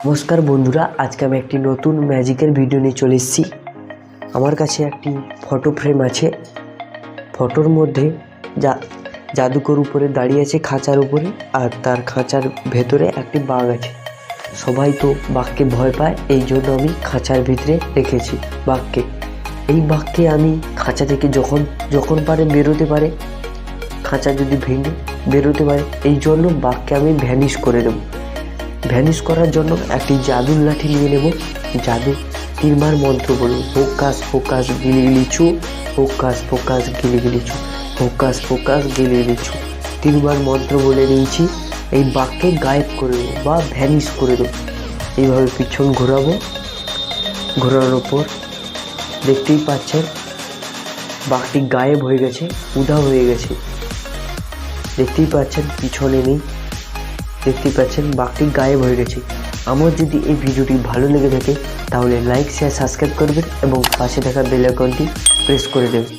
নমস্কার বন্ধুরা, আজকে আমি একটি নতুন ম্যাজিকের ভিডিও নিয়ে চলে এসেছি। আমার কাছে একটি ফটো ফ্রেম আছে। ফটোর মধ্যে জাদুকর উপরে দাঁড়িয়ে আছে খাঁচার উপরে, আর তার খাঁচার ভেতরে একটি বাঘ আছে। সবাই তো বাঘকে ভয় পায়, এই জন্য আমি খাঁচার ভিতরে রেখেছি বাঘকে। এই বাঘকে আমি খাঁচা থেকে যখন পারে বেরোতে পারে, খাঁচা যদি ভেঙে বেরোতে পারে, এই জন্য বাঘকে আমি ভ্যানিশ করে দেবো। ভ্যানিশ করার জন্য একটি জাদুর লাঠি নিয়ে নেব। জাদু 3বার মন্ত্র বলব, ফোকাস ফোকাস গিলিগিলি চু, ফোকাস ফোকাস গিলিগিলি চু, ফোকাস ফোকাস গিলিগিলি চু। 3বার মন্ত্র বলে নিয়েছি। এই বাঘকে গায়েব করে দেবো বা ভ্যানিশ করে দেবো। এইভাবে পিছন ঘোরাবো। ঘোরানোর পর দেখতেই পাচ্ছেন বাঘটি গায়েব হয়ে গেছে, উধাও হয়ে গেছে। দেখতেই পাচ্ছেন পিছনে নেই। দেখতে পাচ্ছেন বাঘটি গায়েব হয়ে গেছে। আমার যদি এই ভিডিওটি ভালো লেগে থাকে তাহলে লাইক, শেয়ার, সাবস্ক্রাইব করবেন এবং পাশে থাকা বেল আইকনটি প্রেস করে দেবেন।